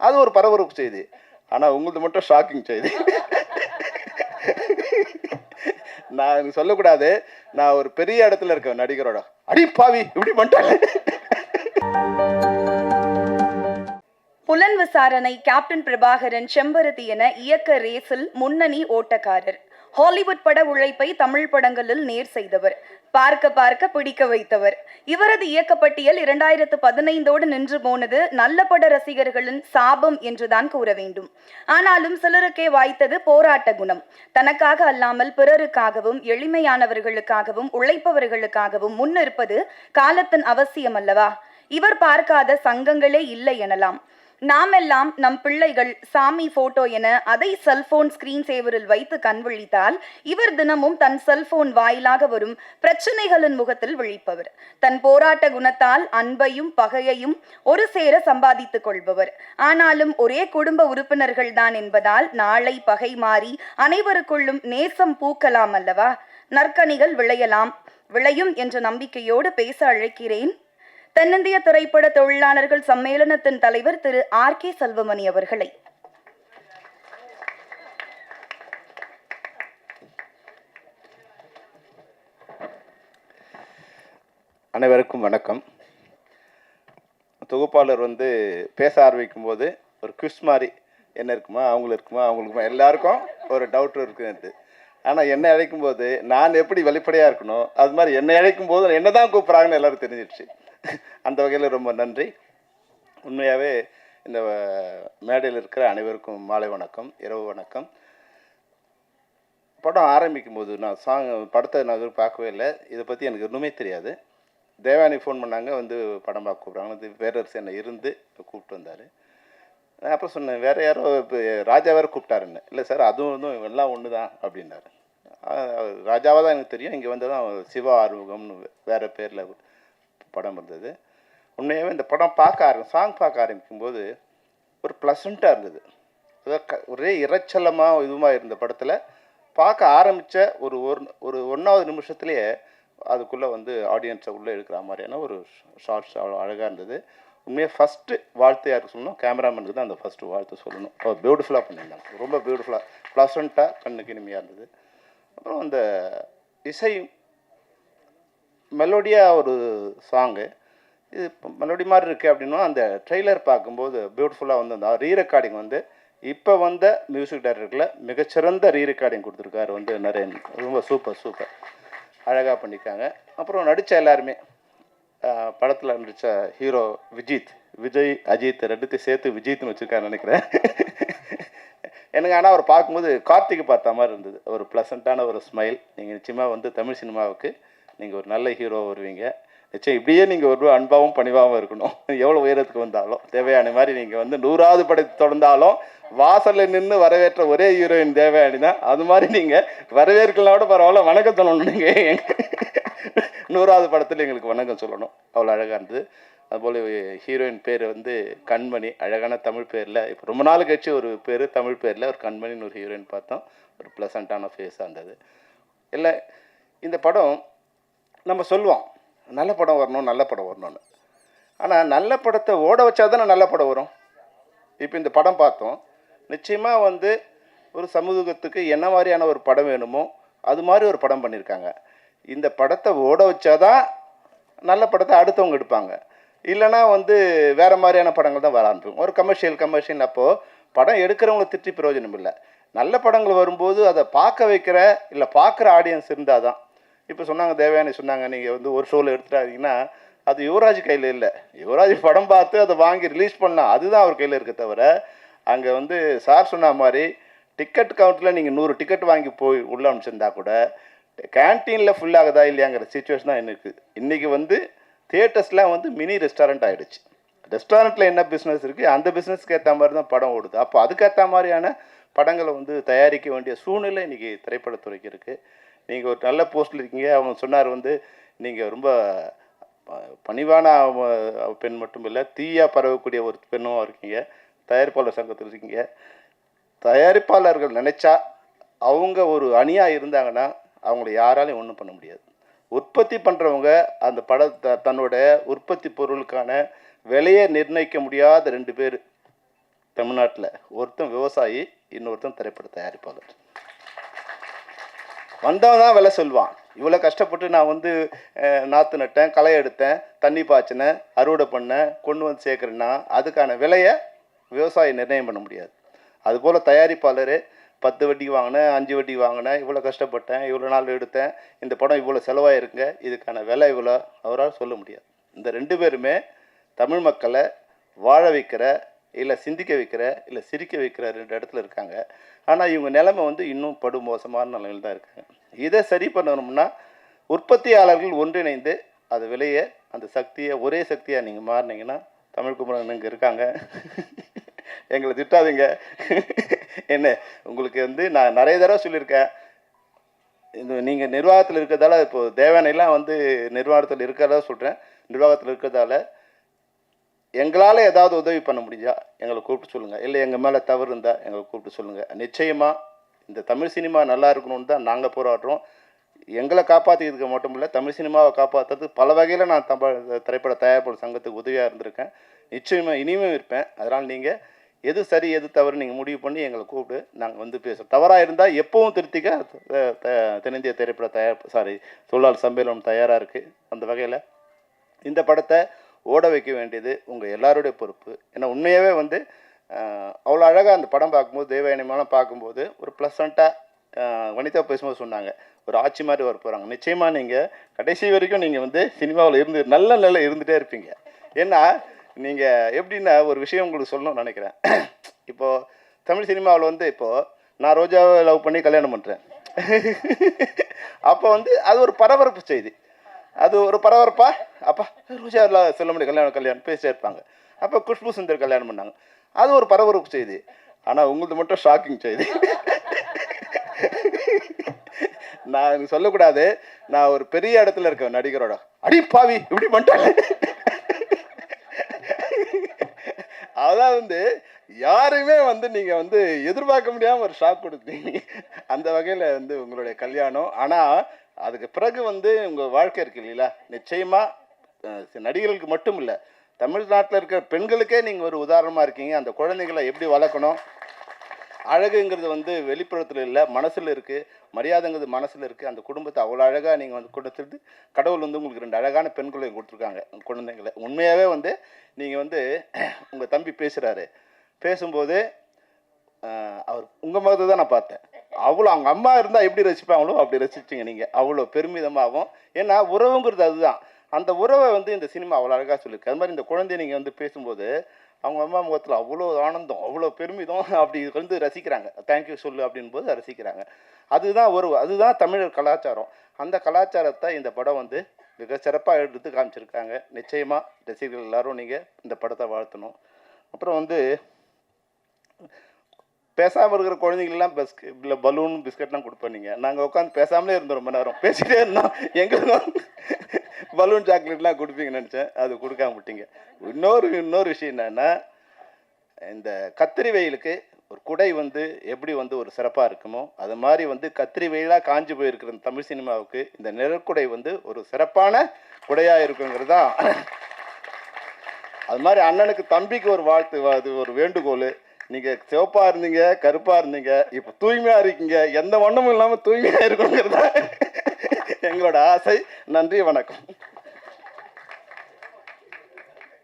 அது ஒரு பரபரப்பு செய்தி. ஆனால் உங்களது மட்டும் ஷாக்கிங் செய்தி. நான் சொல்லக்கூடாது, நான் ஒரு பெரிய இடத்துல இருக்கேன் நடிகரோட, அடி பாவி இப்படி பண்ணிட்டாங்க. புலன் விசாரணை கேப்டன் பிரபாகரன் செம்பருத்தி என இயக்க ரேஸில் முன்னணி ஓட்டக்காரர். ஹாலிவுட் பட உழைப்பை தமிழ் படங்களில் நேர் செய்தவர். பார்க்க பார்க்க பிடிக்க வைத்தவர். இவரது இயக்கப்பட்டியல் 2015 நின்று போனது நல்ல பட ரசிகர்களின் சாபம் என்றுதான் கூற வேண்டும். ஆனாலும் சிலருக்கே வாய்த்தது போராட்ட குணம். தனக்காக அல்லாமல் பிறருக்காகவும் எளிமையானவர்களுக்காகவும் உழைப்பவர்களுக்காகவும் முன்னிற்பது காலத்தின் அவசியம் அல்லவா? இவர் பார்க்காத சங்கங்களே இல்லை எனலாம். நாமெல்லாம் நம் பிள்ளைகள் சாமி போட்டோ என அதை செல்போன் ஸ்கிரீன் சேவரில் வைத்து கண்விழித்தால், இவர் தினமும் தன் செல்போன் வாயிலாக வரும் பிரச்சனைகளின் முகத்தில் விழிப்பவர். தன் போராட்ட குணத்தால் அன்பையும் பகையையும் ஒரு சேர சம்பாதித்துக் கொள்பவர். ஆனாலும் ஒரே குடும்ப உறுப்பினர்கள் தான் என்பதால் நாளை பகை மாறி அனைவருக்குள்ளும் நேசம் பூக்கலாம் அல்லவா? நற்கனிகள் விளையும் என்ற நம்பிக்கையோடு பேச அழைக்கிறேன் தென்னிந்திய திரைப்பட தொழிலாளர்கள் சம்மேளனத்தின் தலைவர் திரு RK செல்வமணி அவர்களை. அனைவருக்கும் வணக்கம். தொகுப்பாளர் பேச ஆரம்பிக்கும் போது ஒரு குவிஸ் மாதிரி, என்ன இருக்குமா அவங்களுக்குமா எல்லாருக்கும் ஒரு டவுட் இருக்குது. ஆனால் என்னை அழைக்கும் போது நான் எப்படி வெளிப்படையாக இருக்கணும், அது மாதிரி என்னை அழைக்கும் போது என்ன தான் கூப்பிட்றாங்கன்னு எல்லோரும் தெரிஞ்சிடுச்சு. அந்த வகையில் ரொம்ப நன்றி. உண்மையாகவே இந்த மேடையில் இருக்கிற அனைவருக்கும் மாலை வணக்கம், இரவு வணக்கம். படம் ஆரம்பிக்கும் போது நான் படத்தை நான் பார்க்கவே இல்லை. இதை பற்றி எனக்கு இன்னுமே தெரியாது. தேவானி ஃபோன் பண்ணாங்க, படம் பார்க்க கூப்பிட்றாங்க. வேறரசு என்னை இருந்து கூப்பிட்டு வந்தார். நான் அப்புறம் சொன்னேன், வேறு யாரோ இப்போ ராஜா வேறு கூப்பிட்டாருன்னு. இல்லை சார், அதுவும் எல்லாம் ஒன்று தான் அப்படின்னாரு. ராஜாவாக தான் எனக்கு தெரியும். இங்கே தான் சிவா ஆறுமுகம்னு வேறு பேரில் படம் இருந்தது. உண்மையாகவே இந்த படம் சாங் பார்க்க ஆரம்பிக்கும்போது ஒரு ப்ளசண்ட்டாக இருந்தது. ஒரே இறைச்சலமாக இதுவாக இருந்த படத்தில் பார்க்க ஆரம்பித்த ஒரு 1வது நிமிஷத்துலேயே அதுக்குள்ளே ஆடியன்ஸை உள்ளே எடுக்கிற மாதிரியான ஒரு ஷார்ட்ஸ் அவ்வளோ அழகாக இருந்தது. உண்மையாக ஃபஸ்ட்டு வாழ்த்து யாருக்கு சொல்லணும், கேமராமேனுக்கு தான் அந்த ஃபஸ்ட்டு வாழ்த்து சொல்லணும். அவர் பியூட்டிஃபுல்லாக பண்ணியிருந்தாங்க, ரொம்ப பியூட்டிஃபுல்லாக ப்ளசண்ட்டாக கண்ணுக்கு இனிமையாக இருந்தது. அப்புறம் அந்த இசை மெலோடியாக ஒரு சாங்கு, இது மெலோடி மாதிரி இருக்குது அப்படின்னா அந்த ட்ரெய்லர் பார்க்கும்போது பியூட்டிஃபுல்லாக அந்த ரீ ரெக்கார்டிங் இப்போ மியூசிக் டைரக்டரில் மிகச்சிறந்த ரீ ரெக்கார்டிங் கொடுத்துருக்காரு நரேன். ரொம்ப சூப்பர் அழகாக பண்ணியிருக்காங்க. அப்புறம் நடித்த எல்லாருமே, படத்தில் நடித்த ஹீரோ விஜய் அஜித் ரெண்டுத்தையும் சேர்த்து விஜித்னு வச்சுருக்காருன்னு நினைக்கிறேன். எனக்கு ஆனால் அவர் பார்க்கும்போது கார்த்திகை பார்த்த மாதிரி இருந்தது. ஒரு ப்ளசண்ட்டான ஒரு ஸ்மைல். நீங்கள் நிச்சயமாக தமிழ் சினிமாவுக்கு நீங்கள் ஒரு நல்ல ஹீரோ வருவீங்க. நிச்சயம் இப்படியே நீங்கள் ஒரு அன்பாகவும் பணிவாகவும் இருக்கணும். எவ்வளோ உயரத்துக்கு வந்தாலும் தேவயானி மாதிரி நீங்கள் 100வது படத்தை தொடர்ந்தாலும் வாசலில் நின்று வரவேற்ற ஒரே ஹீரோயின் தேவயானி தான். அது மாதிரி நீங்கள் வரவேற்கலாம் கூட பரவாயில்ல, வணக்கம் சொல்லணும். நீங்கள் 100வது படத்தில் எங்களுக்கு வணக்கம் சொல்லணும். அவ்வளோ அழகாக இருந்தது. அதுபோல் ஹீரோயின் பேர் கண்மணி, அழகான தமிழ் பேரில். இப்போ ரொம்ப நாள் கழிச்சு ஒரு பேர் தமிழ் பேரில் ஒரு கண்மணின்னு ஒரு ஹீரோயின் பார்த்தோம். ஒரு ப்ளசண்ட்டான ஃபேஸாக இருந்தது. இல்லை, இந்த படம் நம்ம சொல்லுவோம் நல்ல படம் வரணும்னு. ஆனால் நல்ல படத்தை ஓட வச்சா தானே நல்ல படம் வரும். இப்போ இந்த படம் பார்த்தோம். நிச்சயமாக ஒரு சமூகத்துக்கு என்ன மாதிரியான ஒரு படம் வேணுமோ அது மாதிரி ஒரு படம் பண்ணியிருக்காங்க. இந்த படத்தை ஓட வச்சாதான் நல்ல படத்தை அடுத்தவங்க எடுப்பாங்க. இல்லைனா வேறு மாதிரியான படங்கள் தான் வர ஆரம்பிக்கும். ஒரு கமர்ஷியல் அப்போது படம் எடுக்கிறவங்களை திட்டி பிரயோஜனம் இல்லை. நல்ல படங்கள் வரும்போது அதை பார்க்க வைக்கிற இல்லை பார்க்குற ஆடியன்ஸ் இருந்தால் தான். இப்போ சொன்னாங்க, தேவயானி சொன்னாங்க, நீங்கள் ஒரு ஷோவில் எடுத்துட்டாங்கன்னா அது யுவராஜ் கையில் இல்லை. யுவராஜ் படம் பார்த்து அதை வாங்கி ரிலீஸ் பண்ணலாம், அதுதான் அவர் கையில் இருக்க தவிர, அங்கே சார் சொன்ன மாதிரி டிக்கெட் கவுண்ட்டில் நீங்கள் 100 டிக்கெட் வாங்கி போய் உள்ளே அனுப்பிச்சிருந்தா கூட கேன்டீனில் ஃபுல்லாகுதா இல்லையாங்கிற சிச்சுவேஷன் தான் எனக்கு. இன்றைக்கி தியேட்டர்ஸ்லாம் மினி ரெஸ்டாரண்ட் ஆகிடுச்சு. ரெஸ்டாரண்ட்டில் என்ன பிஸ்னஸ் இருக்குது அந்த பிஸ்னஸ்க்கு ஏற்ற மாதிரி தான் படம் ஓடுது. அப்போ அதுக்கேற்ற மாதிரியான படங்களை தயாரிக்க வேண்டிய சூழ்நிலை இன்றைக்கி திரைப்படத்துறைக்கு இருக்குது. நீங்கள் ஒரு நல்ல போஸ்ட்டில் இருக்கீங்க. அவங்க சொன்னார் நீங்கள் ரொம்ப பணிவான பெண் மட்டும் இல்லை, தீயாக பரவக்கூடிய ஒரு பெண்ணும் இருக்கீங்க. தயாரிப்பாளர் சங்கத்தில் இருக்கீங்க. தயாரிப்பாளர்கள் நினச்சா அவங்க ஒரு அணியாக இருந்தாங்கன்னா அவங்கள யாராலையும் ஒன்றும் பண்ண முடியாது. உற்பத்தி பண்ணுறவங்க அந்த தன்னோட உற்பத்தி பொருளுக்கான விலையை நிர்ணயிக்க முடியாத 2 பேர் தமிழ்நாட்டில். ஒருத்தன் விவசாயி, இன்னொருத்தன் திரைப்பட தயாரிப்பாளர். வந்தவன் தான் விலை சொல்லுவான். இவ்வளோ கஷ்டப்பட்டு நான் வந்து நாற்று நட்டேன், களை எடுத்தேன், தண்ணி பாய்ச்சினேன், அறுவடை பண்ணேன், கொண்டு வந்து சேர்க்குறேன்னா அதுக்கான விலையை விவசாயி நிர்ணயம் பண்ண முடியாது. அதுபோல் தயாரிப்பாளர் 10 வட்டி வாங்கினேன், 5 வட்டி வாங்கினேன், இவ்வளோ கஷ்டப்பட்டேன், இவ்வளோ நாள் எடுத்தேன், இந்த படம் இவ்வளோ செலவாயிருங்க, இதுக்கான விலை இவ்வளோ அவரால் சொல்ல முடியாது. இந்த 2 பேருமே தமிழ் மக்களை வாழ வைக்கிற, இல்லை சிந்திக்க வைக்கிற, இல்லை சிரிக்க வைக்கிற 2 இடத்துல இருக்காங்க. ஆனால் இவங்க நிலைமை வந்து இன்னும் படு மோசமான நிலையில் தான் இருக்காங்க. இதை சரி பண்ணணும்னா உற்பத்தியாளர்கள் ஒன்றிணைந்து அது விலையை, அந்த சக்தியை ஒரே சக்தியாக நீங்கள் மாறினீங்கன்னா, தமிழ் குமரன் இங்கே இருக்காங்க, எங்களை திட்டாதீங்க. என்ன உங்களுக்கு வந்து நான் நிறைய தடவை சொல்லியிருக்கேன், இந்த நீங்கள் நிர்வாகத்தில் இருக்கிறதால, இப்போது தேவானைலாம் வந்து நிர்வாகத்தில் இருக்கிறதா சொல்கிறேன், நிர்வாகத்தில் இருக்கிறதால எங்களால் ஏதாவது உதவி பண்ண முடிஞ்சா எங்களை கூப்பிட்டு சொல்லுங்கள், இல்லை எங்கள் மேலே தவறு இருந்தால் எங்களை கூப்பிட்டு சொல்லுங்கள். நிச்சயமாக இந்த தமிழ் சினிமா நல்லா இருக்கணும்னு தான் நாங்கள் போராடுறோம். எங்களை காப்பாற்றிக்கிறதுக்கு மட்டும் இல்லை, தமிழ் சினிமாவை காப்பாற்றுறது பல வகையில் நான் திரைப்பட தயாரிப்பாளர் சங்கத்துக்கு உதவியாக இருந்திருக்கேன், நிச்சயமாக இனிமேல் இருப்பேன். அதனால் நீங்கள் எது சரி எது தவறு நீங்கள் முடிவு பண்ணி எங்களை கூப்பிட்டு நாங்கள் வந்து பேசுகிறோம். தவறாக இருந்தால் எப்பவும் திருத்திக்க தென்னிந்திய திரைப்பட தொழிலாளர் சம்மேளனம் தயாராக இருக்குது. அந்த வகையில் இந்த படத்தை ஓட வைக்க வேண்டியது உங்கள் எல்லாருடைய பொறுப்பு. ஏன்னா உண்மையாகவே வந்து அவ்வளோ அழகாக அந்த படம் பார்க்கும்போது, தேவயானிமாலாம் பார்க்கும்போது ஒரு ப்ளசண்ட்டாக வனிதா பேசும்போது சொன்னாங்க, ஒரு ஆட்சி மாதிரி வர போகிறாங்க. நிச்சயமாக நீங்கள் கடைசி வரைக்கும் நீங்கள் வந்து சினிமாவில் நல்ல நிலை இருந்துகிட்டே இருப்பீங்க. ஏன்னா நீங்கள் எப்படின்னா ஒரு விஷயம் உங்களுக்கு சொல்லணும்னு நினைக்கிறேன். இப்போது தமிழ் சினிமாவில் வந்து இப்போது நான் ரோஜாவை லவ் பண்ணி கல்யாணம் பண்ணுறேன். அப்போ வந்து அது ஒரு பரபரப்பு செய்தி, அது ஒரு பரபரப்பா, அப்பா ரோஜாவில் சொல்ல முடியும் கல்யாணம் பேசிட்டே இருப்பாங்க. அப்போ குஷ்பு சுந்தர் கல்யாணம் பண்ணாங்க, அது ஒரு பரபரப்பு செய்தி. ஆனால் உங்களுக்கு மட்டும் ஷாக்கிங் செய்தி. நான் சொல்லக்கூடாது, நான் ஒரு பெரிய இடத்துல இருக்கேன் நடிகரோட, அடி பாவி இப்படி பண்ணிட்டாங்க. அதான் வந்து யாருமே வந்து நீங்கள் வந்து எதிர்பார்க்க முடியாமல் ஒரு ஷாக் கொடுத்தீங்க. அந்த வகையில் வந்து உங்களுடைய கல்யாணம். ஆனால் அதுக்கு பிறகு வந்து உங்கள் வாழ்க்கை இருக்கு இல்லைங்களா, நிச்சயமாக நடிகர்களுக்கு மட்டும் இல்லை, தமிழ்நாட்டில் இருக்கிற பெண்களுக்கே நீங்கள் ஒரு உதாரணமாக இருக்கீங்க. அந்த குழந்தைகளை எப்படி வளர்க்கணும், அழகுங்கிறது வந்து வெளிப்புறத்தில் இல்லை, மனசில் இருக்குது, மரியாதைங்கிறது மனசில் இருக்குது. அந்த குடும்பத்தை அவ்வளோ அழகாக நீங்கள் வந்து கொடுத்துட்டு, கடவுள் வந்து உங்களுக்கு 2 அழகான பெண்களையும் கொடுத்துருக்காங்க, குழந்தைங்களை. உண்மையாகவே வந்து நீங்கள் வந்து உங்கள் தம்பி பேசுகிறாரு, பேசும்போது அவர் உங்கள் முகத்தை தான் நான் பார்த்தேன். அவ்வளோ அவங்க அம்மா இருந்தால் எப்படி ரசிப்பாங்களோ அப்படி ரசிச்சிங்க நீங்கள், அவ்வளோ பெருமிதமாகவும். ஏன்னா உறவுங்கிறது அதுதான், அந்த உறவை வந்து இந்த சினிமா அவ்வளோ அழகாக சொல்லியிருக்கு. அது மாதிரி இந்த குழந்தைய நீங்கள் வந்து பேசும்போது அவங்க அம்மா முகத்தில் அவ்வளோ ஆனந்தம், அவ்வளோ பெருமிதம், அப்படி வந்து ரசிக்கிறாங்க. தேங்க்யூ சொல்லு அப்படின் போது ரசிக்கிறாங்க. அதுதான் அதுதான் தமிழர் கலாச்சாரம். அந்த கலாச்சாரத்தை இந்த படம் வந்து மிக சிறப்பாக எடுத்து காமிச்சிருக்காங்க. நிச்சயமாக ரசிகர்கள் எல்லாரும் நீங்கள் இந்த படத்தை வாழ்த்தணும். அப்புறம் வந்து பேசாமல் இருக்கிற குழந்தைங்களெலாம் இல்லை பலூன் பிஸ்கட்லாம் கொடுப்பேன். நாங்கள் உட்காந்து பேசாமலே இருந்தோம், ரொம்ப நேரம் பேசிகிட்டே இருந்தோம். எங்களுக்கு பலூன் சாக்லேட்லாம் கொடுப்பீங்கன்னு நினச்சேன், அது கொடுக்காம விட்டீங்க. இன்னொரு விஷயம் என்னென்னா, இந்த கத்திரி வெயிலுக்கு ஒரு குடை வந்து எப்படி வந்து ஒரு சிறப்பாக இருக்குமோ, அது மாதிரி வந்து கத்திரி வெயிலாக காஞ்சி போயிருக்கிற தமிழ் சினிமாவுக்கு இந்த நிழற்குடை வந்து ஒரு சிறப்பான குடையாக இருக்குங்கிறது தான். அது மாதிரி அண்ணனுக்கு தம்பிக்கு ஒரு வாழ்த்து, அது ஒரு வேண்டுகோள். நீங்கள் சிவப்பாக இருந்தீங்க, கருப்பாக இருந்தீங்க, இப்போ தூய்மையாக இருக்கீங்க, எந்த வண்ணமும் இல்லாமல் தூய்மையாக இருக்கணுங்கிறது தான் எங்களோட ஆசை. நன்றி, வணக்கம்.